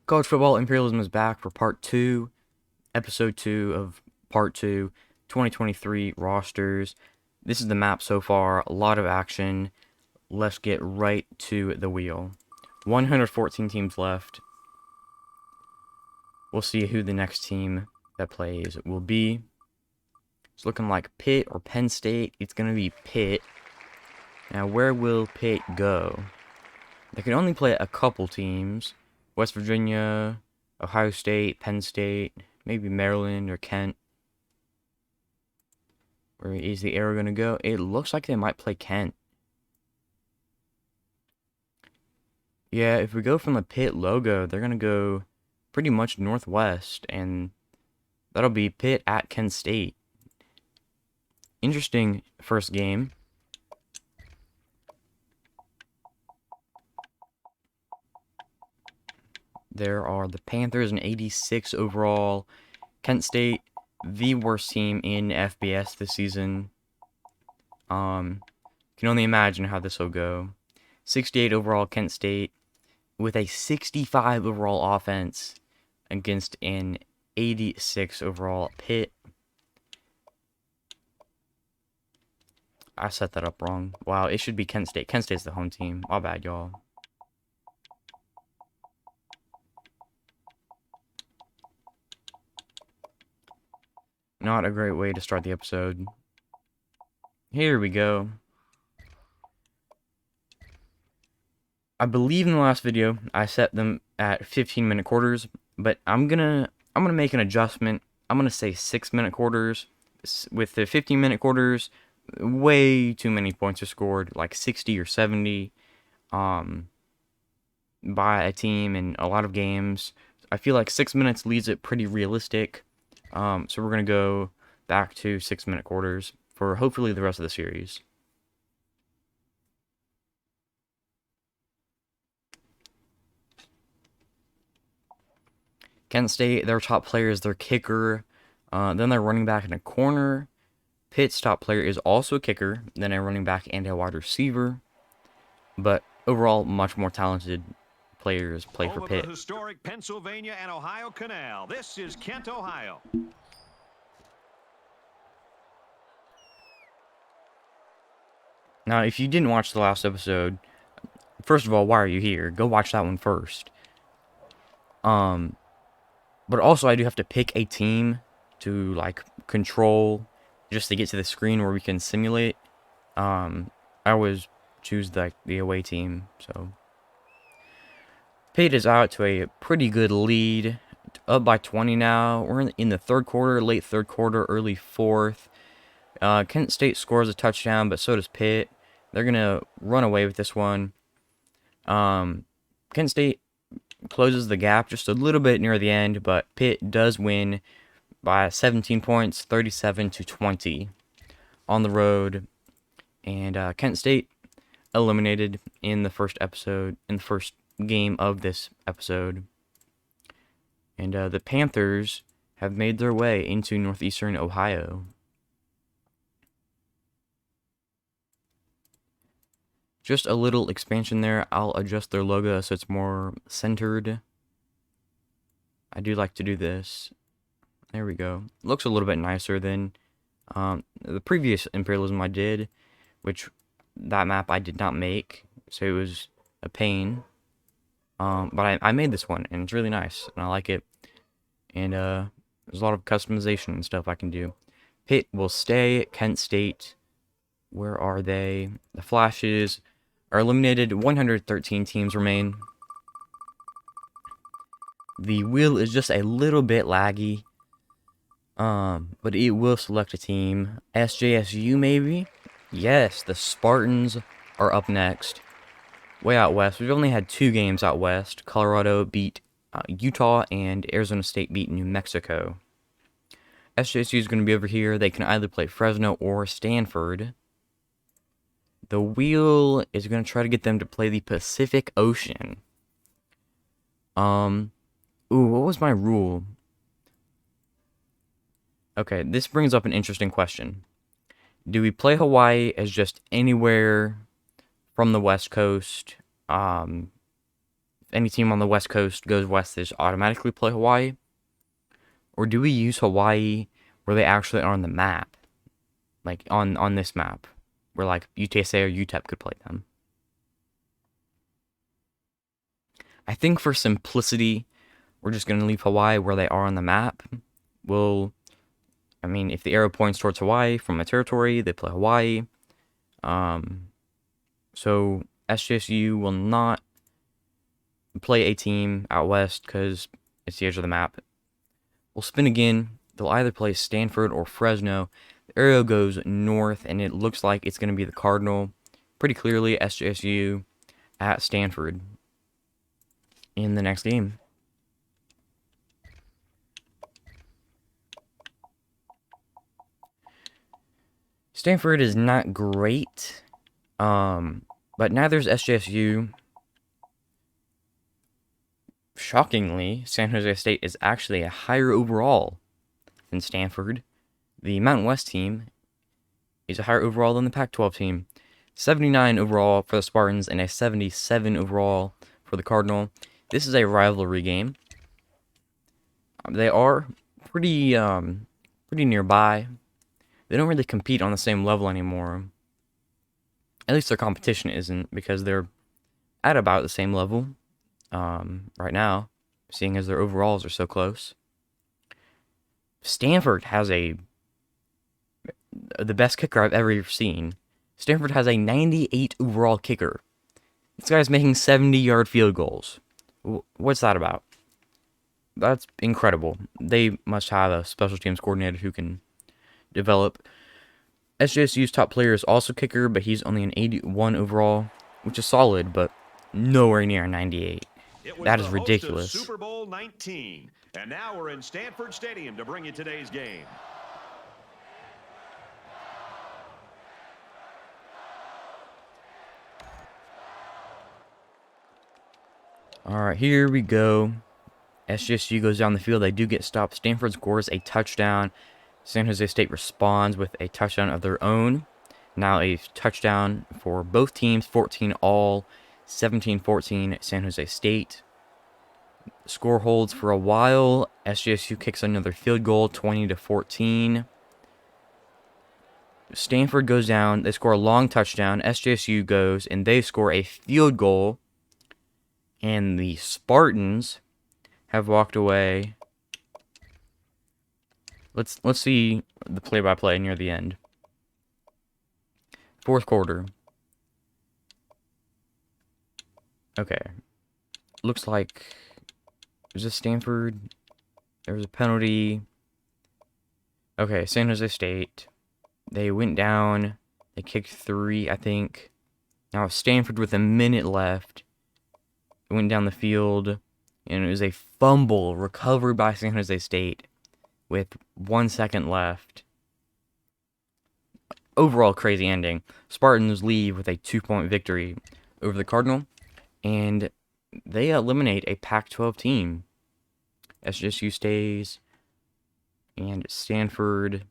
College football imperialism is back for part 2, episode 2 of part 2, 2023 rosters. This is the map so far, a lot of action. Let's get right to the wheel. 114 teams left. We'll see who the next team that plays will be. It's looking like Pitt or Penn State. It's going to be Pitt. Now, where will Pitt go? They can only play a couple teams. West Virginia, Ohio State, Penn State, maybe Maryland or Kent. Where is the arrow going to go? It looks like they might play Kent. Yeah, if we go from the Pitt logo, they're going to go pretty much northwest, and that'll be Pitt at Kent State. Interesting first game. There are the Panthers, an 86 overall. Kent State, the worst team in FBS this season. Can only imagine how this will go. 68 overall Kent State with a 65 overall offense against an 86 overall Pitt. I set that up wrong. Wow, it should be Kent State. Kent State's the home team. My bad, y'all. Not a great way to start the episode. Here we go. I believe in the last video I set them at 15-minute quarters, but I'm gonna make an adjustment. I'm gonna say 6-minute quarters. With the 15-minute quarters, way too many points are scored, like 60 or 70, by a team in a lot of games. I feel like 6 minutes leaves it pretty realistic. So we're going to go back to 6-minute quarters for hopefully the rest of the series. Kent State, their top player is their kicker. Then their running back in a corner. Pitt's top player is also a kicker, then a running back and a wide receiver. But overall, much more talented players play for Pitt. The historic Pennsylvania and Ohio Canal. This is Kent, Ohio. Now, if you didn't watch the last episode, first of all, why are you here? Go watch that one first. But also, I do have to pick a team to, like, control just to get to the screen where we can simulate. I always choose, the away team, so. Pitt is out to a pretty good lead, up by 20 now. We're in the third quarter, late third quarter, early fourth. Kent State scores a touchdown, but so does Pitt. They're going to run away with this one. Kent State closes the gap just a little bit near the end, but Pitt does win by 17 points, 37-20 on the road. And Kent State eliminated in the first game of this episode. And the Panthers have made their way into northeastern Ohio. Just a little expansion there. I'll adjust their logo so it's more centered. I do like to do this. There we go. Looks a little bit nicer than the previous imperialism I did, which that map I did not make, so it was a pain. But I made this one, and it's really nice, and I like it. And there's a lot of customization and stuff I can do. Pitt will stay. Kent State, where are they? The Flashes are eliminated. 113 teams remain. The wheel is just a little bit laggy, but it will select a team. SJSU, maybe? Yes, the Spartans are up next. Way out west. We've only had 2 games out west. Colorado beat Utah, and Arizona State beat New Mexico. SJSU is going to be over here. They can either play Fresno or Stanford. The wheel is going to try to get them to play the Pacific Ocean. Ooh, what was my rule? Okay, this brings up an interesting question. Do we play Hawaii as just anywhere from the West Coast, and any team on the West Coast goes west, they just automatically play Hawaii? Or do we use Hawaii where they actually are on the map? Like, on this map, where, like, UTSA or UTEP could play them. I think for simplicity, we're just going to leave Hawaii where they are on the map. I mean, if the arrow points towards Hawaii from a territory, they play Hawaii. So SJSU will not play a team out west because it's the edge of the map. We'll spin again. They'll either play Stanford or Fresno. The arrow goes north, and it looks like it's going to be the Cardinal. Pretty clearly, SJSU at Stanford in the next game. Stanford is not great, but neither is SJSU. Shockingly, San Jose State is actually a higher overall than Stanford. The Mountain West team is a higher overall than the Pac-12 team. 79 overall for the Spartans and a 77 overall for the Cardinal. This is a rivalry game. They are pretty nearby. They don't really compete on the same level anymore. At least their competition isn't, because they're at about the same level right now, seeing as their overalls are so close. Stanford has the best kicker I've ever seen. Stanford has a 98 overall kicker. This guy's making 70-yard field goals. What's that about? That's incredible. They must have a special teams coordinator who can develop. SJSU's top player is also kicker, but he's only an 81 overall, which is solid, but nowhere near a 98. That is ridiculous. Super Bowl 19, and now we're in Stanford Stadium to bring you today's game. All right, here we go. SJSU goes down the field. They do get stopped. Stanford scores a touchdown. San Jose State responds with a touchdown of their own. Now a touchdown for both teams, 14 all, 17-14 San Jose State. Score holds for a while. SJSU kicks another field goal, 20-14. Stanford goes down. They score a long touchdown. SJSU goes and they score a field goal. And the Spartans have walked away. Let's see the play-by-play near the end. Fourth quarter. Okay. Looks like is this Stanford? There was a penalty. Okay, San Jose State. They went down. They kicked 3, I think. Now Stanford with a minute left. It went down the field, and it was a fumble recovered by San Jose State with 1 second left. Overall crazy ending. Spartans leave with a 2-point victory over the Cardinal, and they eliminate a Pac-12 team. SJSU stays, and Stanford.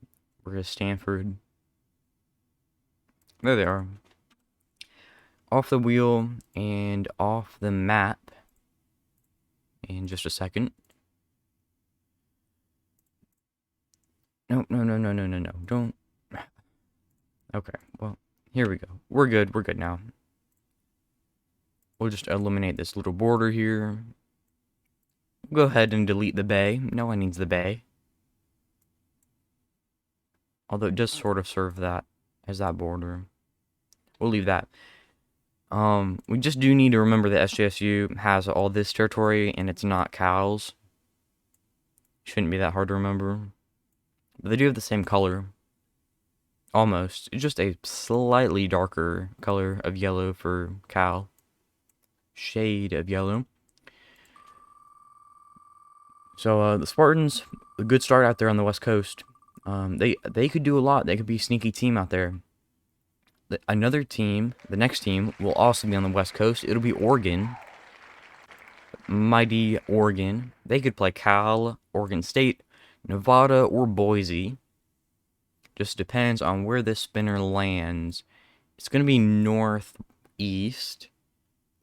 Where is Stanford? There they are. Off the wheel and off the map in just a second. No. Don't. Okay, well, here we go. We're good. We're good now. We'll just eliminate this little border here. Go ahead and delete the bay. No one needs the bay. Although it does sort of serve that as that border. We'll leave that. We just do need to remember that SJSU has all this territory, and it's not Cal's. Shouldn't be that hard to remember. But they do have the same color. Almost. It's just a slightly darker color of yellow for Cal. Shade of yellow. So, the Spartans, a good start out there on the West Coast. They could do a lot. They could be a sneaky team out there. Another team, the next team, will also be on the West Coast. It'll be Oregon. Mighty Oregon. They could play Cal, Oregon State, Nevada, or Boise. Just depends on where this spinner lands. It's going to be northeast.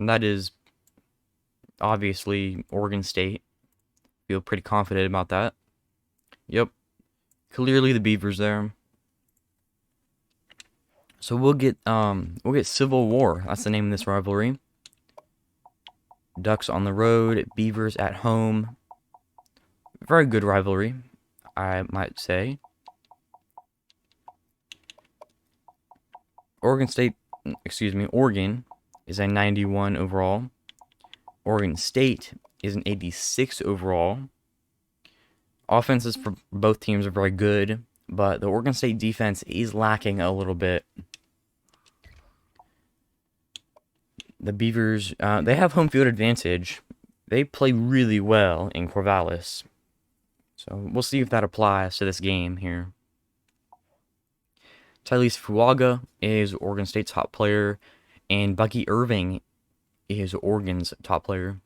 And that is obviously Oregon State. Feel pretty confident about that. Yep. Clearly the Beavers there. So we'll get Civil War. That's the name of this rivalry. Ducks on the road, Beavers at home. Very good rivalry, I might say. Oregon is a 91 overall. Oregon State is an 86 overall. Offenses for both teams are very good, but the Oregon State defense is lacking a little bit. The Beavers, they have home field advantage. They play really well in Corvallis. So we'll see if that applies to this game here. Tyrese Fuaga is Oregon State's top player, and Bucky Irving is Oregon's top player.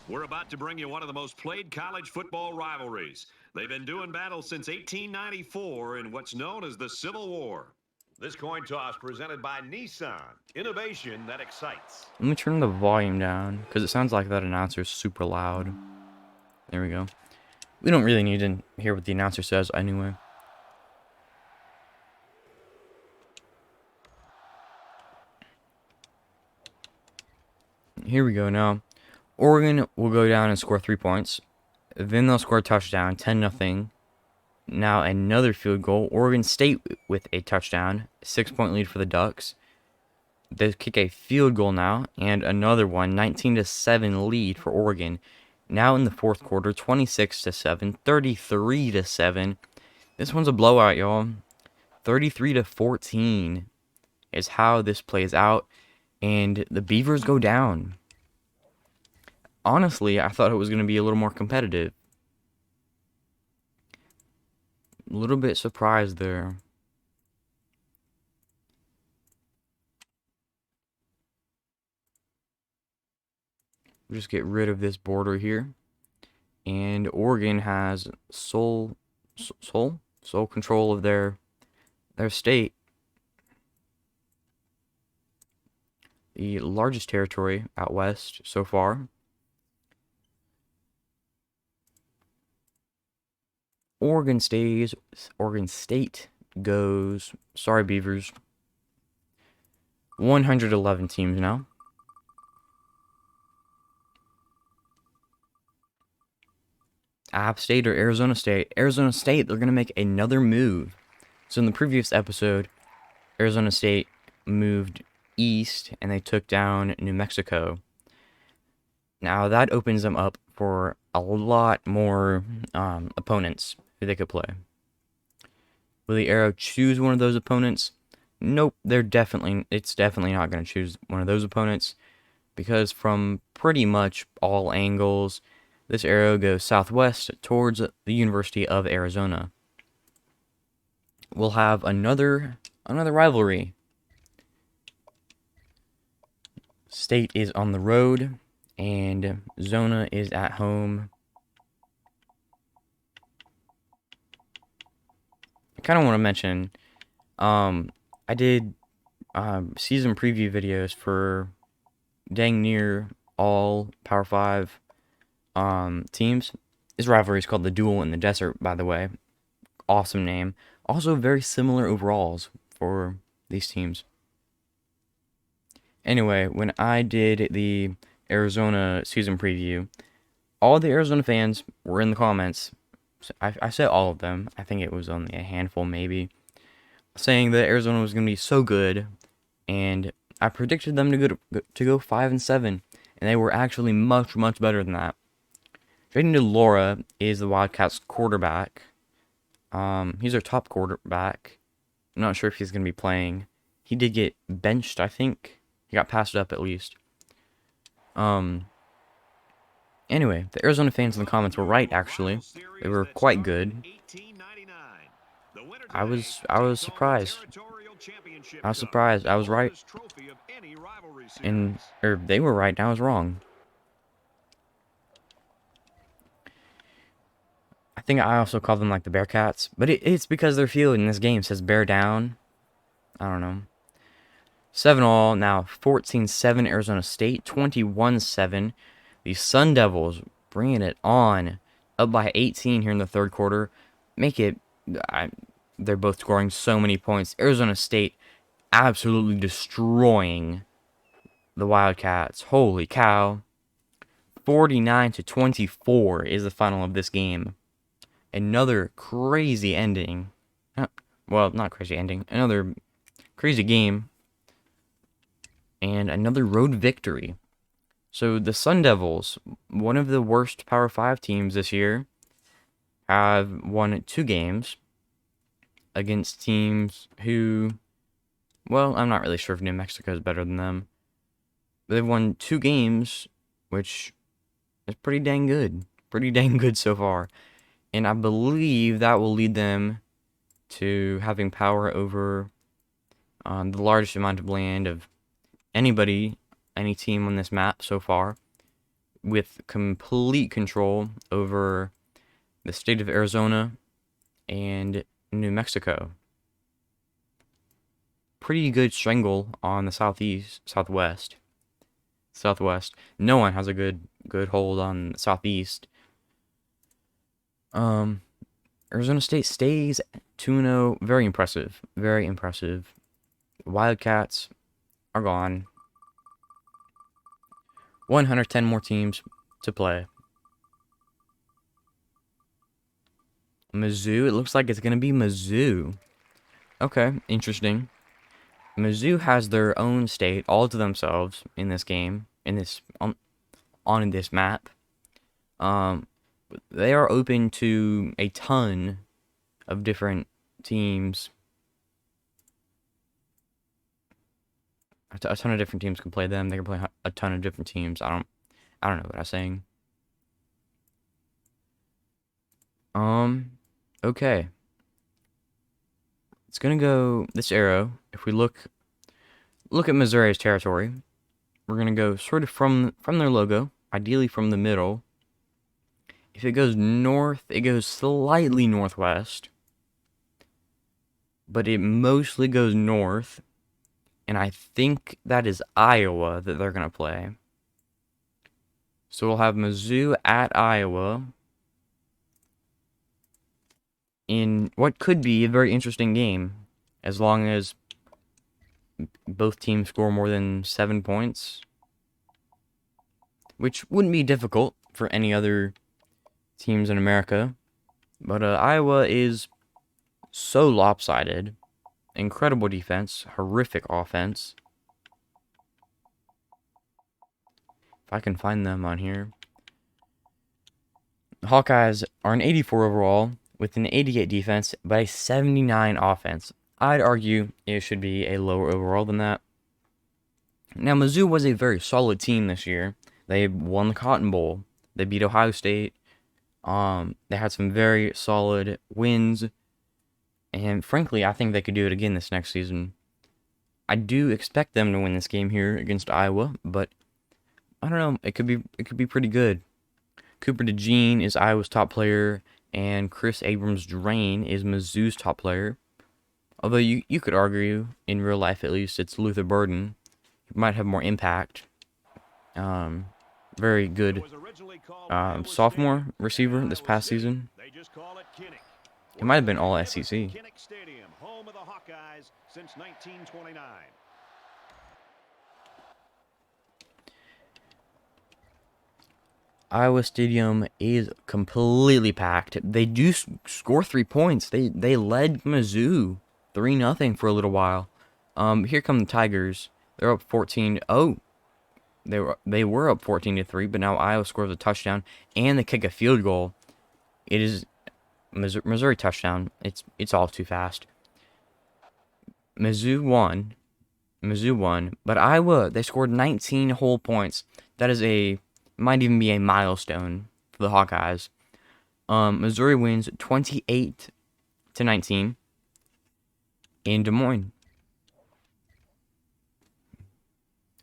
We're about to bring you one of the most played college football rivalries. They've been doing battle since 1894 in what's known as the Civil War. This coin toss presented by Nissan. Innovation that excites. Let me turn the volume down, because it sounds like that announcer is super loud. There we go. We don't really need to hear what the announcer says anyway. Here we go now. Oregon will go down and score 3 points. Then they'll score a touchdown, 10-0. Now another field goal. Oregon State with a touchdown, 6-point lead for the Ducks. They kick a field goal now, and another one, 19-7 lead for Oregon. Now in the fourth quarter, 26-7, 33-7. This one's a blowout, y'all. 33-14 is how this plays out, and the Beavers go down. Honestly, I thought it was going to be a little more competitive. A little bit surprised there. We'll just get rid of this border here. And Oregon has sole control of their state. The largest territory out west so far. Oregon State goes, sorry Beavers, 111 teams now. App State or Arizona State? Arizona State, they're going to make another move. So in the previous episode, Arizona State moved east and they took down New Mexico. Now that opens them up for a lot more opponents who they could play. Will the arrow choose one of those opponents? Nope, it's definitely not going to choose one of those opponents, because from pretty much all angles, this arrow goes southwest towards the University of Arizona. We'll have another rivalry. State is on the road, and Zona is at home. I kind of want to mention, I did season preview videos for dang near all Power 5 teams. This rivalry is called the Duel in the Desert, by the way. Awesome name. Also very similar overalls for these teams. Anyway, when I did the Arizona season preview, all the Arizona fans were in the comments. I said all of them. I think it was only a handful, maybe, saying that Arizona was going to be so good, and I predicted them to go 5-7, and they were actually much better than that. Jaden DeLaura is the Wildcats quarterback. He's our top quarterback. I'm not sure if he's going to be playing. He did get benched, I think. He got passed up at least. Anyway, the Arizona fans in the comments were right, actually. They were quite good. I was surprised. I was surprised. I was right. Or they were right and I was wrong. I think I also call them like the Bearcats, but it's because their field in this game says bear down. I don't know. 7-all, now 14-7 Arizona State, 21-7. The Sun Devils bringing it on, up by 18 here in the third quarter. Make it, they're both scoring so many points. Arizona State absolutely destroying the Wildcats. Holy cow. 49-24 is the final of this game. Another crazy ending. Well, not crazy ending. Another crazy game. And another road victory. So the Sun Devils, one of the worst Power 5 teams this year, have won 2 games against teams who, well, I'm not really sure if New Mexico is better than them. But they've won 2 games, which is pretty dang good. Pretty dang good so far. And I believe that will lead them to having power over the largest amount of land of any team on this map so far, with complete control over the state of Arizona and New Mexico. Pretty good strangle on the southwest. No one has a good hold on the southeast. Arizona State stays 2-0. Very impressive. Very impressive. Wildcats are gone. 110 more teams to play. Mizzou. It looks like it's going to be Mizzou. Okay, interesting. Mizzou has their own state all to themselves in this game, on this map. They are open to a ton of different teams. A ton of different teams can play them. They can play a ton of different teams. I don't know what I'm saying. Okay. It's gonna go this arrow. If we look at Missouri's territory, we're gonna go sort of from their logo, ideally from the middle. If it goes north, it goes slightly northwest, but it mostly goes north. And I think that is Iowa that they're gonna play. So we'll have Mizzou at Iowa in what could be a very interesting game, as long as both teams score more than 7 points, which wouldn't be difficult for any other teams in America. But Iowa is so lopsided. Incredible defense, horrific offense. If I can find them on here. The Hawkeyes are an 84 overall with an 88 defense, but a 79 offense. I'd argue it should be a lower overall than that. Now, Mizzou was a very solid team this year. They won the Cotton Bowl. They beat Ohio State. They had some very solid wins. And frankly, I think they could do it again this next season. I do expect them to win this game here against Iowa, but I don't know. It could be pretty good. Cooper DeJean is Iowa's top player, and Chris Abrams-Drain is Mizzou's top player. Although you could argue, in real life at least, it's Luther Burden. He might have more impact. Very good sophomore receiver this past season. It might have been all SEC. Home of the Hawkeyes since 1929. Iowa Stadium is completely packed. They do score 3 points. They led Mizzou 3-0 for a little while. Here come the Tigers. They're up 14. Oh, they were up 14-3, but now Iowa scores a touchdown and they kick a field goal. It is Missouri touchdown. It's all too fast. Mizzou won, but Iowa, they scored 19 whole points. That is might even be a milestone for the Hawkeyes. Missouri wins 28-19 in Des Moines.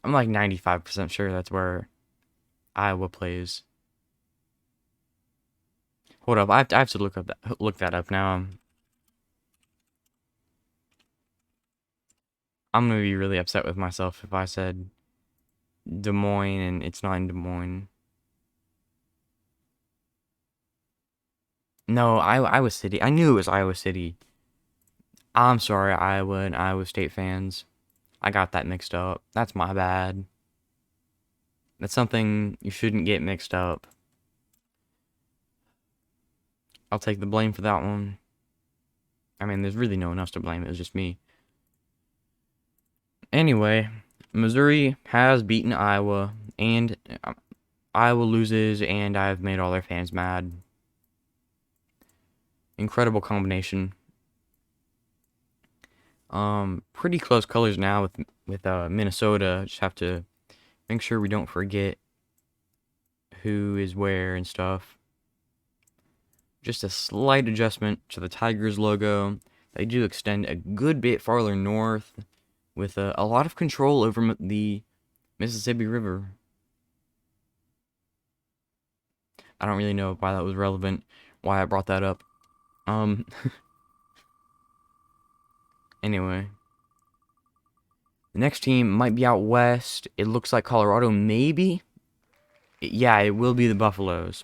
I'm like 95% sure that's where Iowa plays. Hold up, I have to look that up now. I'm gonna be really upset with myself if I said Des Moines and it's not in Des Moines. No, Iowa City. I knew it was Iowa City. I'm sorry, Iowa and Iowa State fans. I got that mixed up. That's my bad. That's something you shouldn't get mixed up. I'll take the blame for that one. I mean, there's really no one else to blame. It was just me. Anyway, Missouri has beaten Iowa, and Iowa loses, and I've made all their fans mad. Incredible combination. Pretty close colors now with Minnesota. Just have to make sure we don't forget who is where and stuff. Just a slight adjustment to the Tigers logo. They do extend a good bit farther north with a lot of control over the Mississippi River. I don't really know why that was relevant, why I brought that up. Anyway. The next team might be out west. It looks like Colorado, maybe? Yeah, it will be the Buffaloes.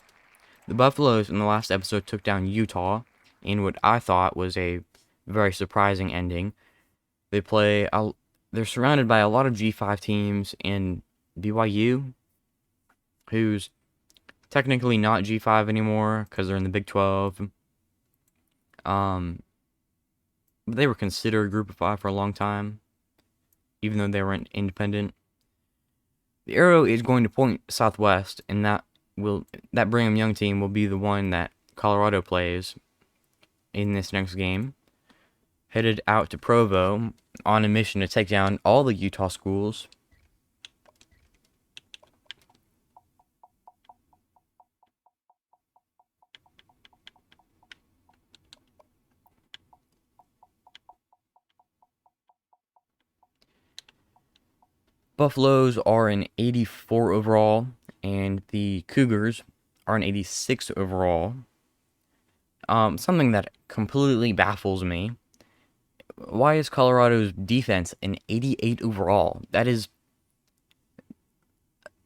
The Buffaloes in the last episode took down Utah in what I thought was a very surprising ending. They're surrounded by a lot of G5 teams, and BYU, who's technically not G5 anymore because they're in the Big 12. They were considered a group of 5 for a long time, even though they weren't independent. The arrow is going to point southwest, and that Brigham Young team will be the one that Colorado plays in this next game. Headed out to Provo on a mission to take down all the Utah schools. Buffaloes are an 84 overall, and the Cougars are an 86 overall. Something that completely baffles me. Why is Colorado's defense an 88 overall? That is...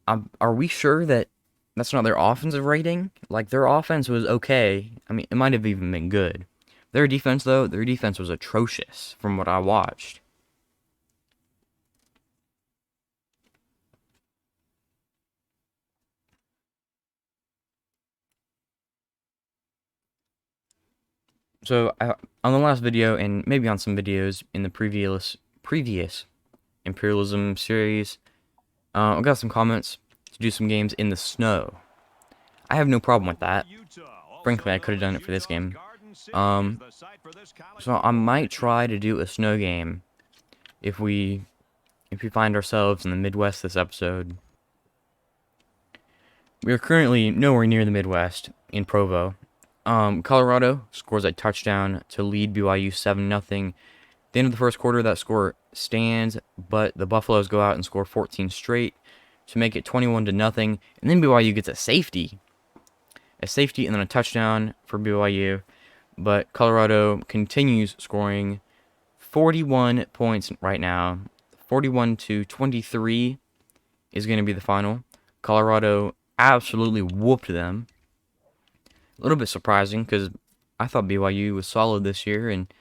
are we sure that that's not their offensive rating? Like, their offense was okay. I mean, it might have even been good. Their defense, though, their defense was atrocious from what I watched. So, on the last video, and maybe on some videos in the previous Imperialism series, I got some comments to do some games in the snow. I have no problem with that. Frankly, I could have done it for this game. So I might try to do a snow game if we find ourselves in the Midwest this episode. We are currently nowhere near the Midwest in Provo. Colorado scores a touchdown to lead BYU 7-0. At the end of the first quarter, that score stands, but the Buffaloes go out and score 14 straight to make it 21-0. And then BYU gets a safety and then a touchdown for BYU. But Colorado continues scoring 41 points right now. 41-23 is going to be the final. Colorado absolutely whooped them. A little bit surprising because I thought BYU was solid this year and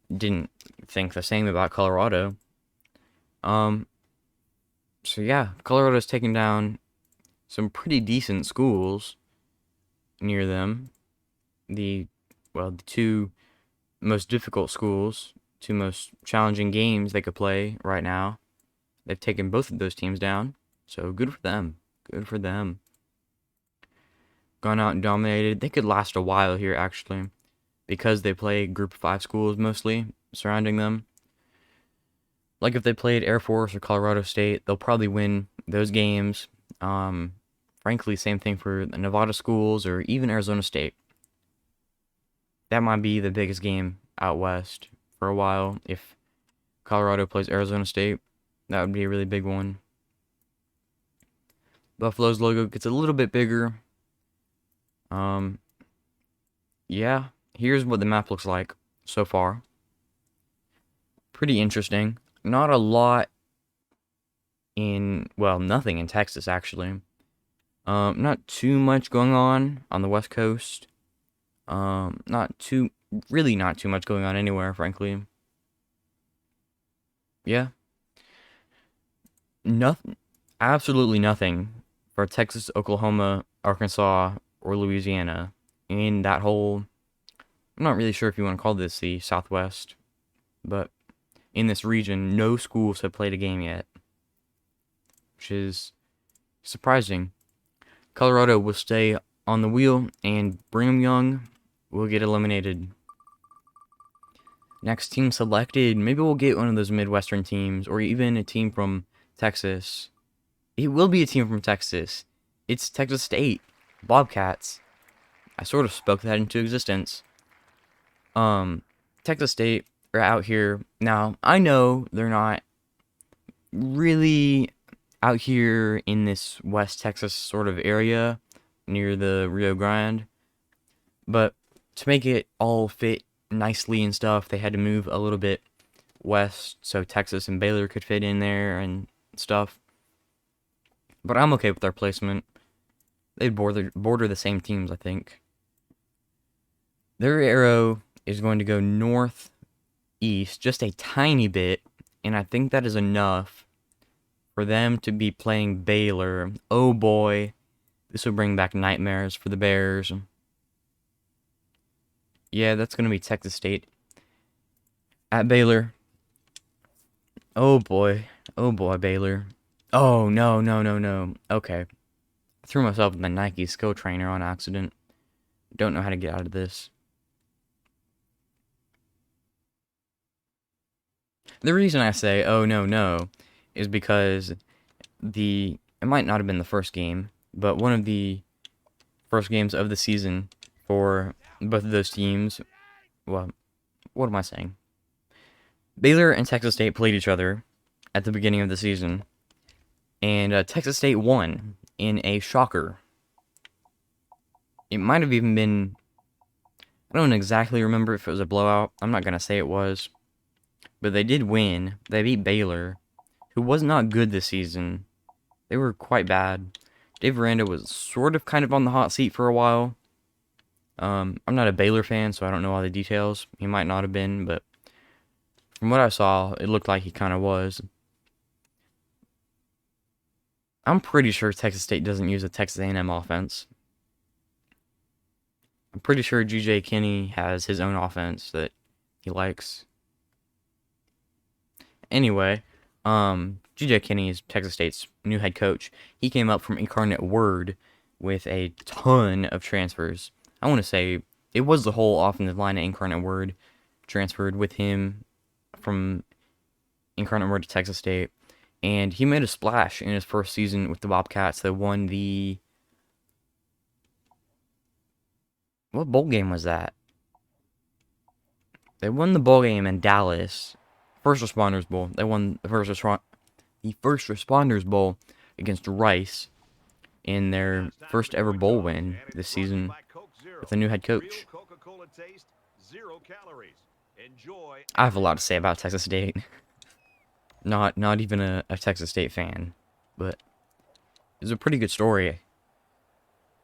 didn't think the same about Colorado. So yeah, Colorado's taking down some pretty decent schools near them. The two most difficult schools, two most challenging games they could play right now. They've taken both of those teams down, so good for them. Good for them. Gone out and dominated. They could last a while here, actually, because they play Group of 5 schools mostly surrounding them. Like if they played Air Force or Colorado State, they'll probably win those games. Frankly, same thing for the Nevada schools or even Arizona State. That might be the biggest game out west for a while. If Colorado plays Arizona State, that would be a really big one. Buffalo's logo gets a little bit bigger. Yeah, here's what the map looks like so far. Pretty interesting. Not a lot in, well, nothing in Texas, actually. Not too much going on the West Coast. Really not too much going on anywhere, frankly. Yeah, nothing, absolutely nothing for Texas, Oklahoma, Arkansas, or Louisiana in that whole. I'm not really sure if you want to call this the Southwest, but in this region, no schools have played a game yet, which is surprising. Colorado will stay on the wheel, and Brigham Young will get eliminated. Next team selected. Maybe we'll get one of those Midwestern teams, or even a team from Texas. It will be a team from Texas. It's Texas State Bobcats. I sort of spoke that into existence. Texas State are out here now. I know they're not really out here in this West Texas sort of area near the Rio Grande, but to make it all fit nicely and stuff, they had to move a little bit west so Texas and Baylor could fit in there and stuff. But I'm okay with their placement. They'd border the same teams, I think. Their arrow is going to go northeast just a tiny bit, and I think that is enough for them to be playing Baylor. Oh boy, this will bring back nightmares for the Bears. Yeah, that's going to be Texas State at Baylor. Oh boy, Baylor. Oh no, no, no, no. Okay, I threw myself in the Nike skill trainer on accident. Don't know how to get out of this. The reason I say, oh no, no, is because it might not have been the first game, but one of the first games of the season for both of those teams, well, what am I saying? Baylor and Texas State played each other at the beginning of the season, and Texas State won in a shocker. It might have even been, I don't exactly remember if it was a blowout. I'm not going to say it was. But they did win. They beat Baylor, who was not good this season. They were quite bad. Dave Aranda was sort of kind of on the hot seat for a while. I'm not a Baylor fan, so I don't know all the details. He might not have been, but from what I saw, it looked like he kind of was. I'm pretty sure Texas State doesn't use a Texas A&M offense. I'm pretty sure G.J. Kinney has his own offense that he likes. Anyway, G.J. Kinney is Texas State's new head coach. He came up from Incarnate Word with a ton of transfers. I want to say it was the whole offensive line at Incarnate Word transferred with him from Incarnate Word to Texas State. And he made a splash in his first season with the Bobcats. They won the... What bowl game was that? They won the bowl game in Dallas. First Responders Bowl. They won the First Responders Bowl against Rice in their first ever bowl win this season with a new head coach. I have a lot to say about Texas State. Not even a Texas State fan, but it's a pretty good story.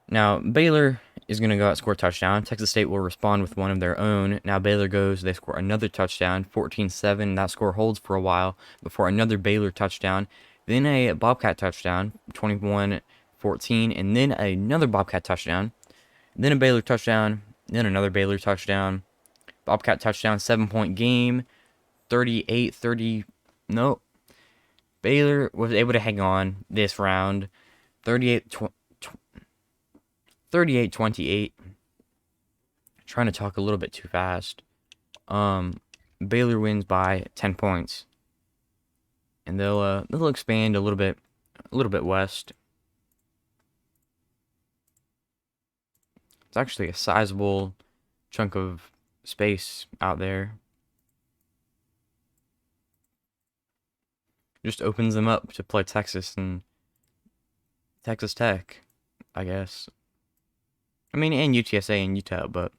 Now, Baylor is going to go out and score a touchdown. Texas State will respond with one of their own. Now, Baylor goes, they score another touchdown, 14-7. That score holds for a while before another Baylor touchdown. Then a Bobcat touchdown, 21-14. And then another Bobcat touchdown. Then a Baylor touchdown. Then another Baylor touchdown. Bobcat touchdown, 7-point game. 38-30. No. Baylor was able to hang on this round. 38-28. Trying to talk a little bit too fast. Baylor wins by 10 points. And they'll expand a little bit west. It's actually a sizable chunk of space out there. Just opens them up to play Texas and Texas Tech, I guess. I mean, and UTSA and Utah, but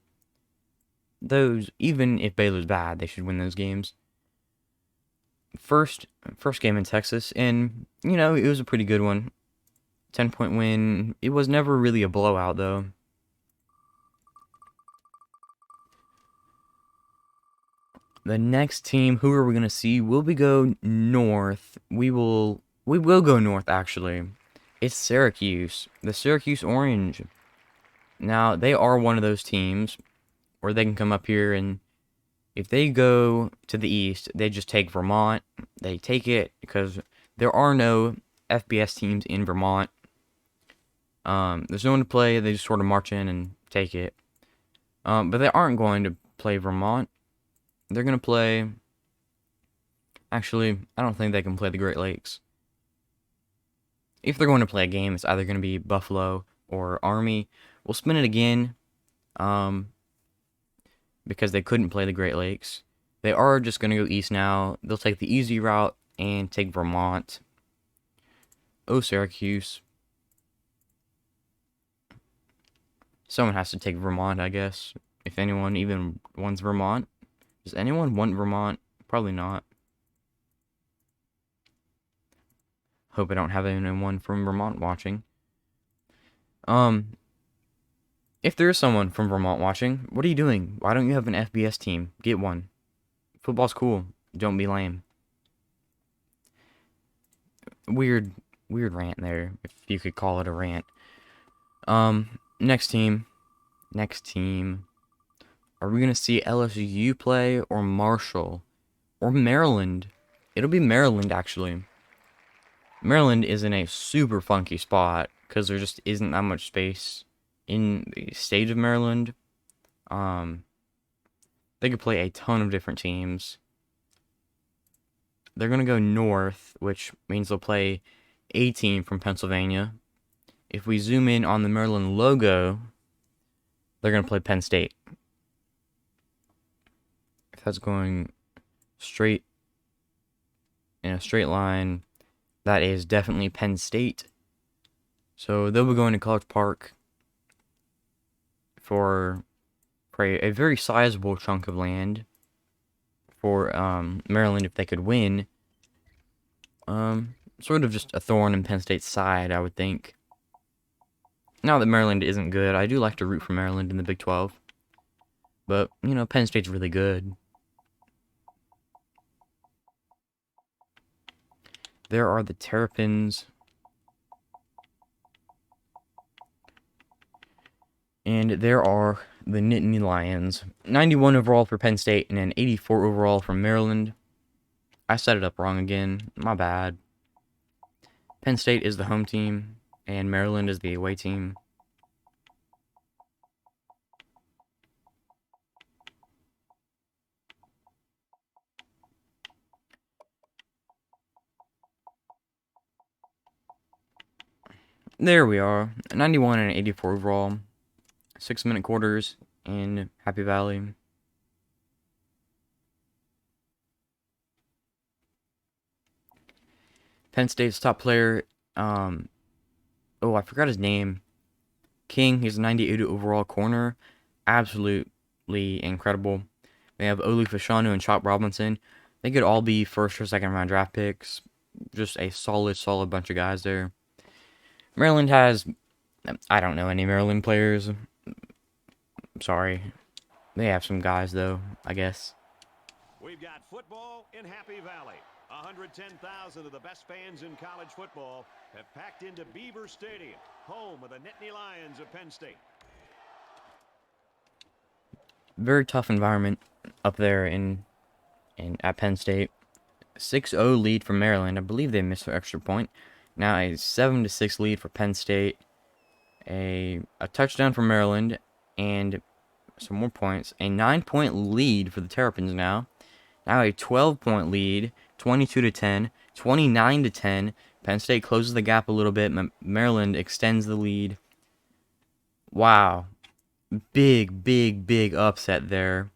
those, even if Baylor's bad, they should win those games. First game in Texas, and you know it was a pretty good one. 10-point win. It was never really a blowout though. The next team, who are we gonna see? Will we go north? We will go north actually. It's Syracuse, the Syracuse Orange. Now they are one of those teams where they can come up here, and if they go to the east, they just take Vermont. They take it because there are no FBS teams in Vermont. There's no one to play. They just sort of march in and take it. But they aren't going to play Vermont. They're going to play... Actually, I don't think they can play the Great Lakes. If they're going to play a game, it's either going to be Buffalo or Army. We'll spin it again. Because they couldn't play the Great Lakes. They are just going to go east now. They'll take the easy route and take Vermont. Oh, Syracuse. Someone has to take Vermont, I guess. If anyone even wants Vermont. Does anyone want Vermont? Probably not. Hope I don't have anyone from Vermont watching. If there is someone from Vermont watching, what are you doing? Why don't you have an FBS team? Get one. Football's cool. Don't be lame. Weird rant there, if you could call it a rant. Next team. Are we gonna see LSU play or Marshall or Maryland? It'll be Maryland actually. Maryland is in a super funky spot because there just isn't that much space in the state of Maryland. They could play a ton of different teams. They're gonna go north, which means they'll play a team from Pennsylvania. If we zoom in on the Maryland logo, they're gonna play Penn State. If that's going straight in a straight line, that is definitely Penn State. So they'll be going to College Park for a very sizable chunk of land for Maryland if they could win. Sort of just a thorn in Penn State's side, I would think. Now that Maryland isn't good, I do like to root for Maryland in the Big 12. But, you know, Penn State's really good. There are the Terrapins. And there are the Nittany Lions. 91 overall for Penn State and an 84 overall from Maryland. I set it up wrong again. My bad. Penn State is the home team, and Maryland is the away team. There we are. 91 and 84 overall. 6-minute quarters in Happy Valley. Penn State's top player, oh, I forgot his name. King, he's a 98 overall corner. Absolutely incredible. They have Olu Fashanu and Chop Robinson. They could all be first or second round draft picks. Just a solid bunch of guys there. Maryland has, I don't know any Maryland players. Sorry. They have some guys, though, I guess. We've got football in Happy Valley. 110,000 of the best fans in college football have packed into Beaver Stadium, home of the Nittany Lions of Penn State. Very tough environment up there at Penn State. 6-0 lead for Maryland. I believe they missed their extra point. Now a 7-6 lead for Penn State. A touchdown for Maryland and some more points. A 9-point lead for the Terrapins now. Now a 12-point lead, 22-10, 29-10. Penn State closes the gap a little bit. Maryland extends the lead. Wow. Big upset there.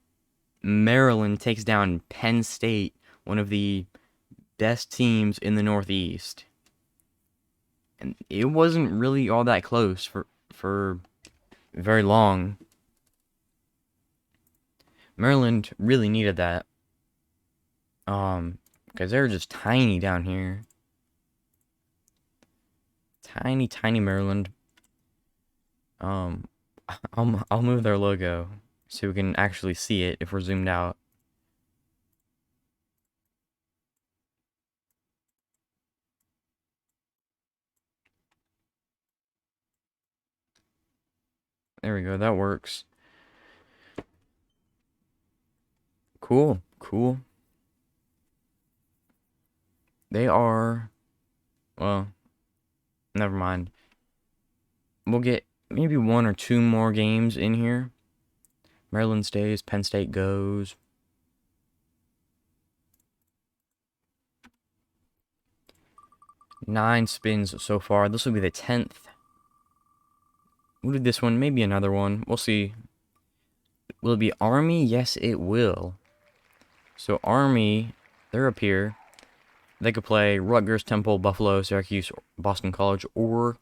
Maryland takes down Penn State, one of the best teams in the Northeast. And it wasn't really all that close for very long. Maryland really needed that. Because they're just tiny down here. Tiny, tiny Maryland. I'll move their logo so we can actually see it if we're zoomed out. There we go, that works. Cool, cool. They are, well, never mind. We'll get maybe 1 or 2 more games in here. Maryland stays, Penn State goes. Nine spins so far. This will be the 10th. We'll do this one, maybe another one. We'll see. Will it be Army? Yes, it will. So Army, they're up here. They could play Rutgers, Temple, Buffalo, Syracuse, Boston College, or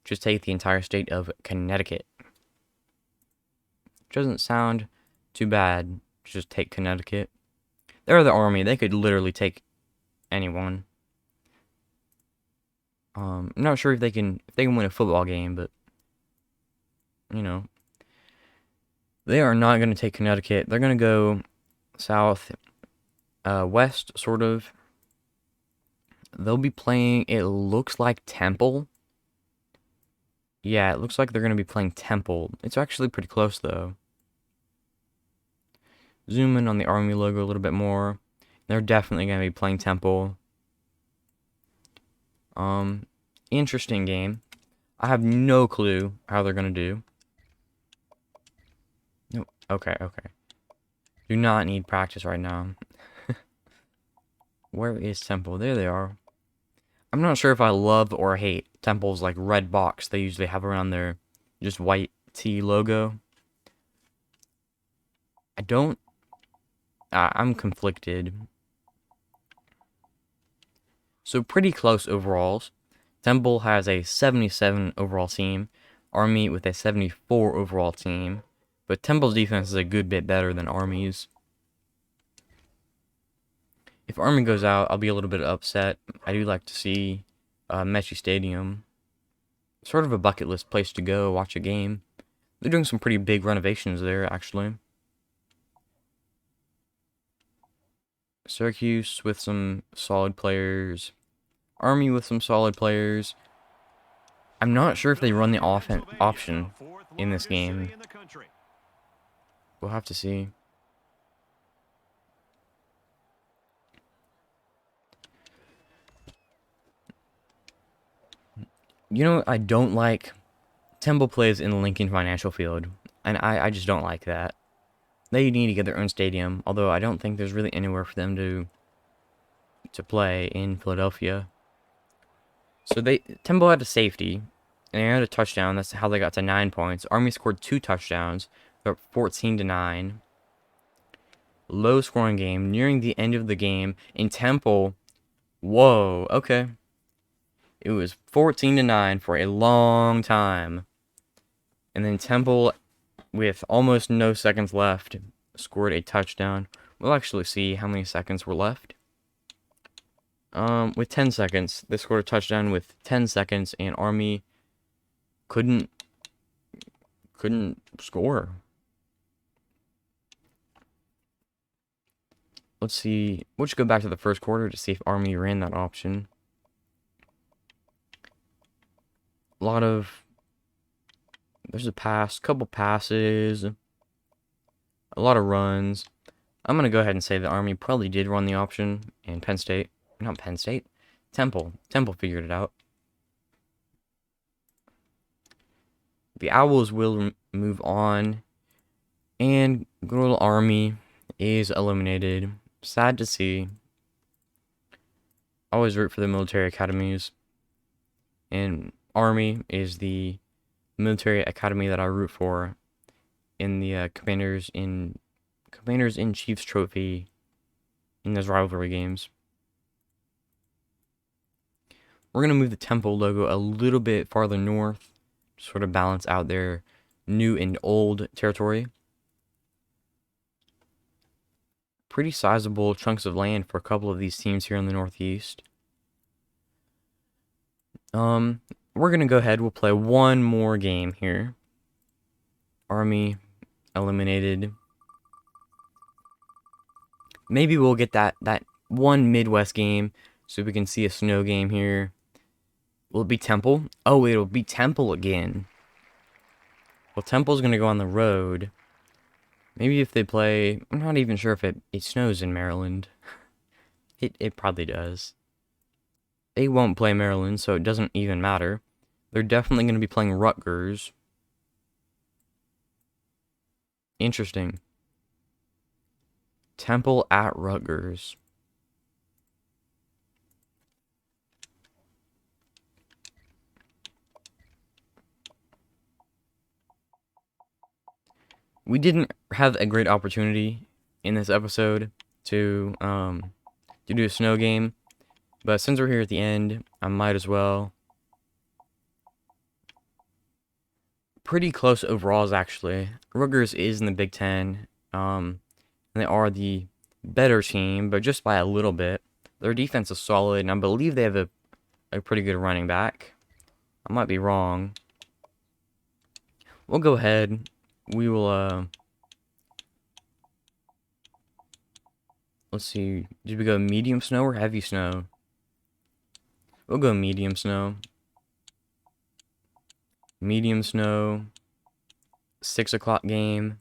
just take the entire state of Connecticut. Doesn't sound too bad. Just take Connecticut. They're the Army. They could literally take anyone. I'm not sure if they can win a football game, but you know, they are not going to take Connecticut. They're going to go south, west, sort of. They'll be playing, it looks like Temple. Yeah, it looks like they're going to be playing Temple. It's actually pretty close, though. Zoom in on the Army logo a little bit more. They're definitely going to be playing Temple. Interesting game. I have no clue how they're going to do. No, okay. Do not need practice right now. Where is Temple? There they are. I'm not sure if I love or hate Temple's like red box they usually have around their just white T logo. I'm conflicted. So pretty close overalls. Temple has a 77 overall team. Army with a 74 overall team. But Temple's defense is a good bit better than Army's. If Army goes out, I'll be a little bit upset. I do like to see Messi Stadium. Sort of a bucket list place to go watch a game. They're doing some pretty big renovations there, actually. Syracuse with some solid players. Army with some solid players. I'm not sure if they run the option in this game. We'll have to see. You know, I don't like Temple plays in the Lincoln Financial Field, and I just don't like that. They need to get their own stadium, although I don't think there's really anywhere for them to play in Philadelphia. So Temple had a safety, and they had a touchdown. That's how they got to 9 points. Army scored 2 touchdowns. They're up 14-9. Low scoring game, nearing the end of the game, in Temple. Whoa, okay. It was 14-9 for a long time. And then Temple, with almost no seconds left, scored a touchdown. We'll actually see how many seconds were left. With 10 seconds, they scored a touchdown with 10 seconds, and Army couldn't score. Let's see. We'll just go back to the first quarter to see if Army ran that option. There's a pass, couple passes, a lot of runs. I'm going to go ahead and say the Army probably did run the option, and Temple figured it out. The Owls will move on, and good old Army is eliminated. Sad to see. Always root for the military academies, and Army is the military academy that I root for in the Commanders in Chiefs trophy in those rivalry games. We're going to move the Temple logo a little bit farther north to sort of balance out their new and old territory. pretty sizable chunks of land for a couple of these teams here in the Northeast. We're gonna go ahead. We'll play one more game here. Army eliminated. Maybe we'll get that one Midwest game so we can see a snow game here. Will it be Temple? Oh, it'll be Temple again. Well, Temple's gonna go on the road. Maybe if they play, I'm not even sure if it snows in Maryland. It probably does. They won't play Maryland, so it doesn't even matter. They're definitely going to be playing Rutgers. Interesting. Temple at Rutgers. We didn't have a great opportunity in this episode to do a snow game, but since we're here at the end, I might as well. Pretty close overalls, actually. Rutgers is in the Big Ten, and they are the better team, but just by a little bit. Their defense is solid, and I believe they have a pretty good running back. I might be wrong. We'll go ahead. We will, let's see. Did we go medium snow or heavy snow? We'll go medium snow. Medium snow. 6 o'clock game.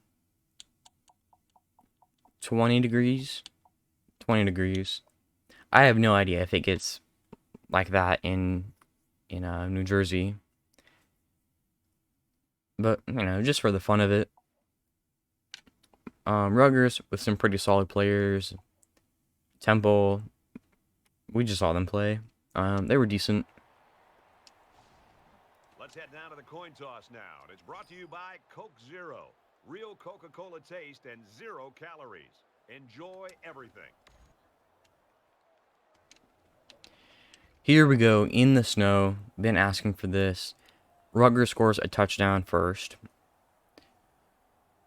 20 degrees. 20 degrees. I have no idea if it gets like that in New Jersey. But, you know, just for the fun of it. Rutgers with some pretty solid players. Temple, we just saw them play. They were decent. Let's head down to the coin toss now. And it's brought to you by Coke Zero. Real Coca-Cola taste and 0 calories. Enjoy everything. Here we go, in the snow. Been asking for this. Rutgers scores a touchdown first.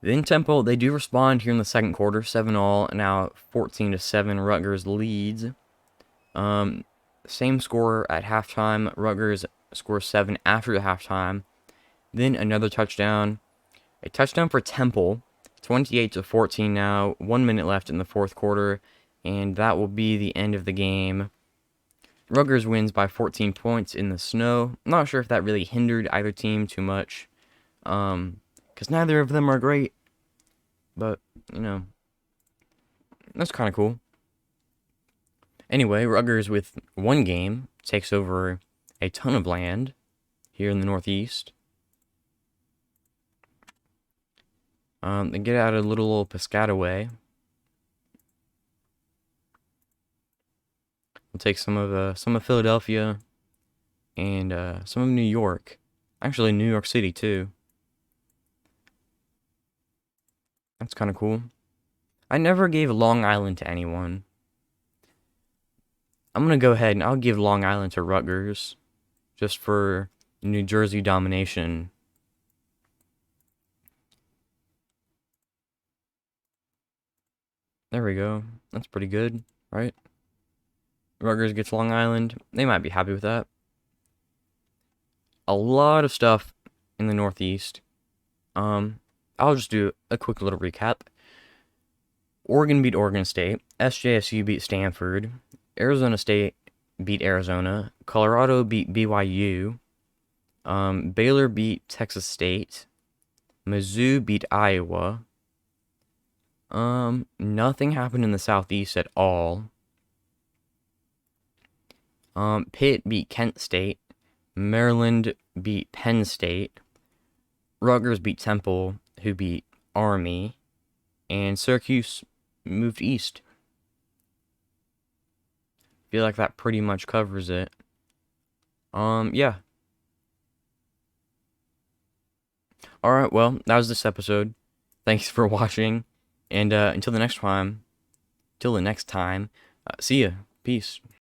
Then Temple, they do respond here in the second quarter, 7-all. Now 14-7, Rutgers leads. Same score at halftime. Rutgers scores 7 after the halftime. Then another touchdown. A touchdown for Temple. 28-14 now. 1 minute left in the fourth quarter. And that will be the end of the game. Rutgers wins by 14 points in the snow. Not sure if that really hindered either team too much. Because neither of them are great. But, you know, that's kind of cool. Anyway, Rutgers with one game takes over a ton of land here in the Northeast. They get out a little old Piscataway. We'll take some of Philadelphia and some of New York. Actually, New York City too. That's kind of cool. I never gave Long Island to anyone. I'm going to go ahead and I'll give Long Island to Rutgers. Just for New Jersey domination. There we go. That's pretty good, right? Rutgers gets Long Island. They might be happy with that. A lot of stuff in the Northeast. I'll just do a quick little recap. Oregon beat Oregon State. SJSU beat Stanford. Arizona State beat Arizona. Colorado beat BYU. Baylor beat Texas State. Mizzou beat Iowa. Nothing happened in the Southeast at all. Pitt beat Kent State. Maryland beat Penn State. Rutgers beat Temple, who beat Army. And Syracuse moved east. Feel like that pretty much covers it. Yeah. Alright, well, that was this episode. Thanks for watching. And until the next time, see ya. Peace.